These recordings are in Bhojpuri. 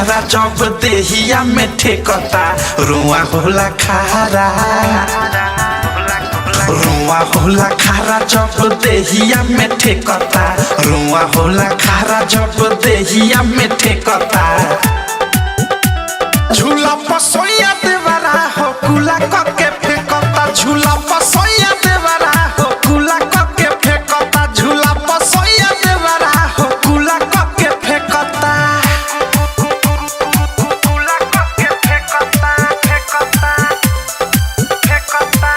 खारा जब देहिया में ठेकता रुआ होला खारा रुआ होला खारा जब देहिया में ठेकता रुआ होला खारा जब देहिया में ठेकता झूला पसोया देवरा हो कुला कके फेंकता झूला पसोया देवरा हो कुला कके फेंकता झूला पसोया देवरा हो कुला कके फेंकता कुला कके फेंकता फेंकता फेंकता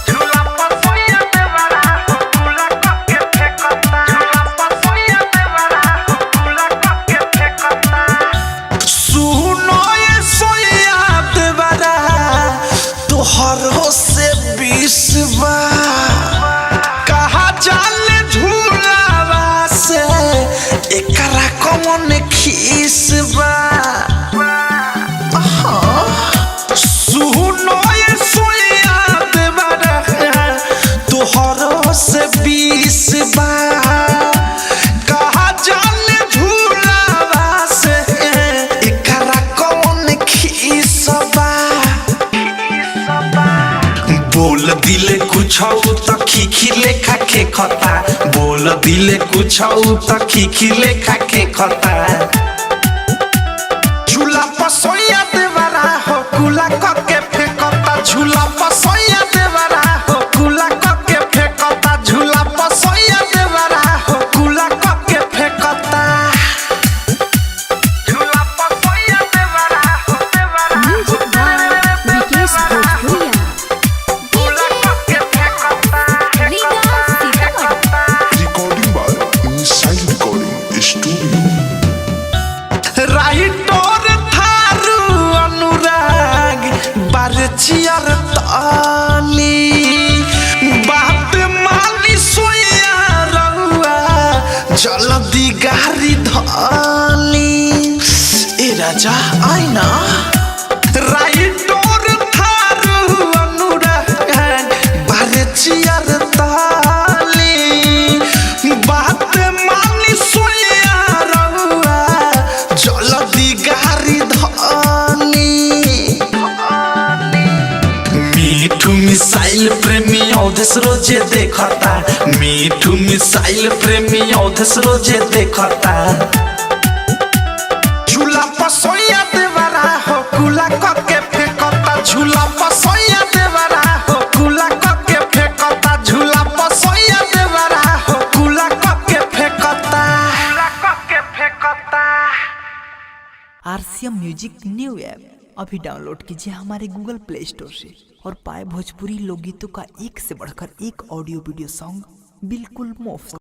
झूला पसोया देवरा हो कुला कके फेंकता झूला पसोया देवरा हो कुला कके फेंकता सुनो तोहरो से 20 कहा जाले झूलावा से एकरा कौन खीस बा सुनो ये सोया देवरा तोहरो से 20 कहा जाले झूलावा से एकरा कौन खीस बा बोल दिले कुछ त खिखी लेखा के खता बोल दिले कुछ त खिखी लेखा के खता झूला पसोया देवरा हो कुला कके फेंकता झूला पसोया देवरा हो कुला कके फेंकता झूला पसोया देवरा हो कुला कके फेंकता झूला पसोया देवरा हो देवरा विकेश भोजपुरिया राइटर थारू अनुराग बारचियर ताली बात मानी सोया रहुआ जल्दी गाड़ी धाली ए राजा आईना राइटर थारू अनुराग बारचियर ताली बात मानी सोया रहुआ जल्दी गाड़ी धानी मीठू मिसाइल प्रेमी औधस रोजे देखता मीठू मिसाइल प्रेमी औधस रोजे देखता झूला पसोया देवरा हो कुला कके फेंकता झूला पसोया देवरा हो कुला कके फेंकता झूला पसोया देवरा हो कुला कके फेंकता RCM म्यूजिक न्यू ऐप अभी डाउनलोड कीजिए हमारे गूगल प्ले स्टोर से और पाए भोजपुरी लोकगीतों का एक से बढ़कर एक ऑडियो वीडियो सॉन्ग बिल्कुल मुफ्त।